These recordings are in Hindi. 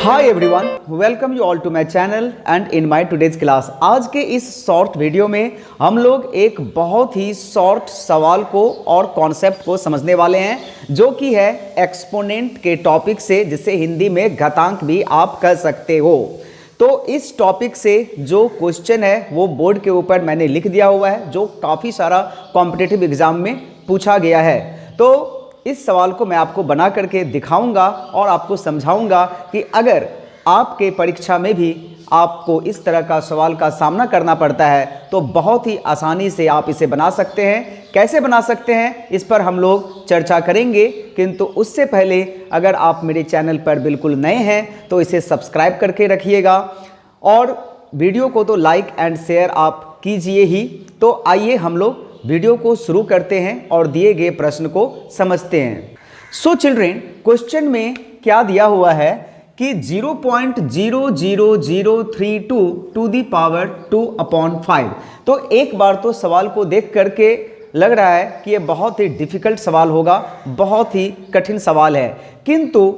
Hi everyone, welcome you all to my channel and in my today's class. आज के इस शॉर्ट वीडियो में हम लोग एक बहुत ही शॉर्ट सवाल को और कॉन्सेप्ट को समझने वाले हैं, जो कि है एक्सपोनेंट के टॉपिक से, जिसे हिंदी में घातांक भी आप कह सकते हो। तो इस टॉपिक से जो क्वेश्चन है वो बोर्ड के ऊपर मैंने लिख दिया हुआ है, जो काफ़ी सारा कॉम्पिटिटिव एग्जाम में पूछा गया है। तो इस सवाल को मैं आपको बना करके दिखाऊंगा और आपको समझाऊंगा कि अगर आपके परीक्षा में भी आपको इस तरह का सवाल का सामना करना पड़ता है तो बहुत ही आसानी से आप इसे बना सकते हैं। कैसे बना सकते हैं इस पर हम लोग चर्चा करेंगे, किंतु उससे पहले अगर आप मेरे चैनल पर बिल्कुल नए हैं तो इसे सब्सक्राइब करके रखिएगा और वीडियो को तो लाइक एंड शेयर आप कीजिए ही। तो आइए हम लोग वीडियो को शुरू करते हैं और दिए गए प्रश्न को समझते हैं। सो चिल्ड्रेन, क्वेश्चन में क्या दिया हुआ है कि 0.00032 टू दी पावर 2/5। तो एक बार तो सवाल को देख करके लग रहा है कि ये बहुत ही डिफिकल्ट सवाल होगा, बहुत ही कठिन सवाल है, किंतु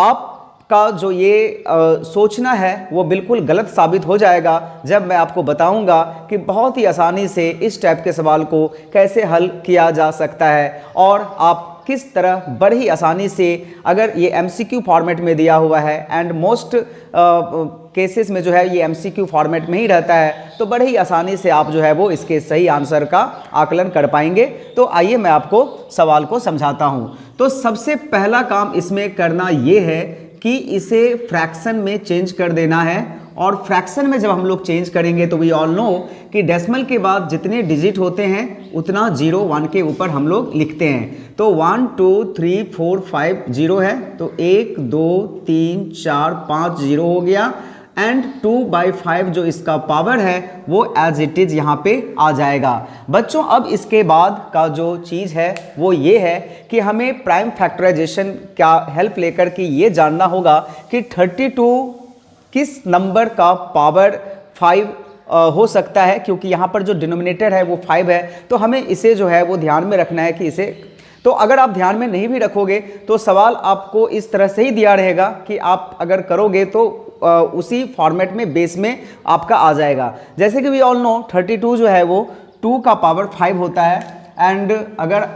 आप का जो ये सोचना है वो बिल्कुल गलत साबित हो जाएगा जब मैं आपको बताऊंगा कि बहुत ही आसानी से इस टाइप के सवाल को कैसे हल किया जा सकता है और आप किस तरह बड़ी ही आसानी से, अगर ये एमसीक्यू फॉर्मेट में दिया हुआ है एंड मोस्ट केसेस में जो है ये एमसीक्यू फॉर्मेट में ही रहता है, तो बड़े ही आसानी से आप जो है वो इसके सही आंसर का आकलन कर पाएंगे। तो आइए मैं आपको सवाल को समझाता हूँ। तो सबसे पहला काम इसमें करना ये है कि इसे फ्रैक्शन में चेंज कर देना है, और फ्रैक्शन में जब हम लोग चेंज करेंगे तो वी ऑल नो कि डेसिमल के बाद जितने डिजिट होते हैं उतना 0 1 के ऊपर हम लोग लिखते हैं। तो 1 2 3 4 5 0 है, तो 1 2 3 4 5 0 हो गया, एंड 2/5 जो इसका पावर है वो एज इट इज यहाँ पे आ जाएगा। बच्चों, अब इसके बाद का जो चीज़ है वो ये है कि हमें प्राइम फैक्टराइजेशन का हेल्प लेकर के ये जानना होगा कि 32 किस नंबर का पावर 5 हो सकता है, क्योंकि यहाँ पर जो डिनोमिनेटर है वो 5 है। तो हमें इसे जो है वो ध्यान में रखना है कि इसे, तो अगर आप ध्यान में नहीं भी रखोगे तो सवाल आपको इस तरह से ही दिया रहेगा कि आप अगर करोगे तो उसी फॉर्मेट में बेस में आपका आ जाएगा। जैसे कि वी ऑल नो 32 जो है वो 2 का पावर 5 होता है, एंड अगर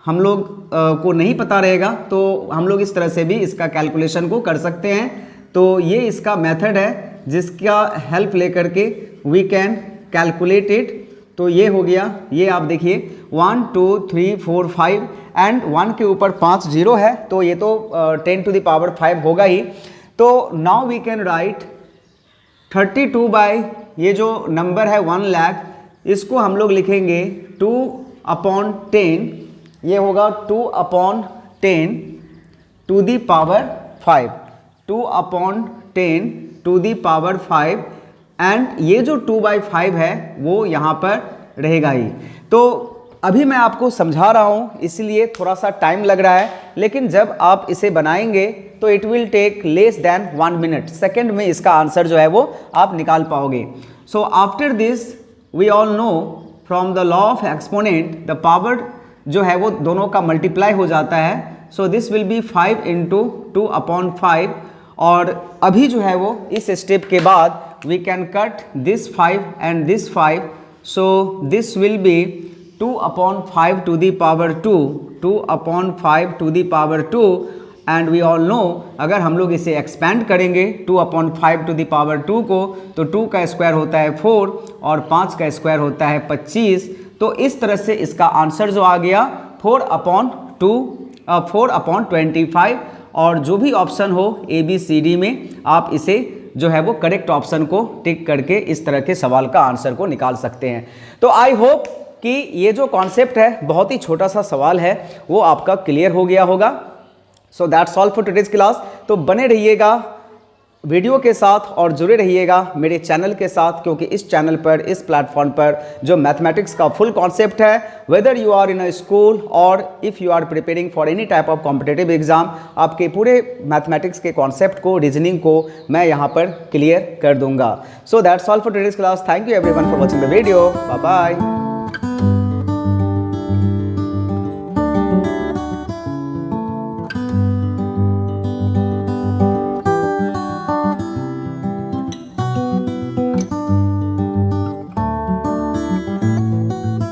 हम लोग को नहीं पता रहेगा तो हम लोग इस तरह से भी इसका कैलकुलेशन को कर सकते हैं। तो ये इसका मेथड है जिसका हेल्प लेकर के वी कैन कैलकुलेट इट। तो ये हो गया, ये आप देखिए 1 2 3 4 5 एंड 1 के ऊपर 5 0 है, तो ये तो 10 टू द पावर 5 होगा ही। तो now we can write 32 by ये जो नंबर है 1 लाख, इसको हम लोग लिखेंगे 2/10, ये होगा 2/10 to the power 5, 2/10 to the power 5, and ये जो 2/5 है वो यहाँ पर रहेगा ही। तो अभी मैं आपको समझा रहा हूँ इसलिए थोड़ा सा टाइम लग रहा है, लेकिन जब आप इसे बनाएंगे तो it will take less than 1 minute, second में इसका आंसर जो है वो आप निकाल पाओगे। So after this we all know from the law of exponent the power जो है वो दोनों का मल्टीप्लाई हो जाता है। सो दिस विल बी 5 × 2/5, और अभी जो है वो इस स्टेप के बाद we can cut this 5 and this 5, so this will be 2/5 to the power 2, 2/5 to the power 2, and we all know अगर हम लोग इसे एक्सपैंड करेंगे 2/5 टू दी पावर 2 को, तो 2 का स्क्वायर होता है 4 और 5 का स्क्वायर होता है 25। तो इस तरह से इसका आंसर जो आ गया 4/25, और जो भी ऑप्शन हो ABCD में आप इसे जो है वो करेक्ट ऑप्शन को टिक करके इस तरह के सवाल का आंसर को निकाल सकते हैं। तो आई होप कि ये जो कॉन्सेप्ट है, बहुत ही छोटा सा सवाल है, वो आपका क्लियर हो गया होगा। सो that's all for today's class. तो बने रहिएगा वीडियो के साथ और जुड़े रहिएगा मेरे चैनल के साथ, क्योंकि इस चैनल पर, इस प्लेटफॉर्म पर जो मैथमेटिक्स का फुल कॉन्सेप्ट है, whether you are in a school और if you are preparing for any type of competitive exam, आपके पूरे मैथमेटिक्स के कॉन्सेप्ट को, रीजनिंग को मैं यहाँ पर क्लियर कर दूंगा। So that's all for today's class. Thank you everyone for watching the video. Bye bye.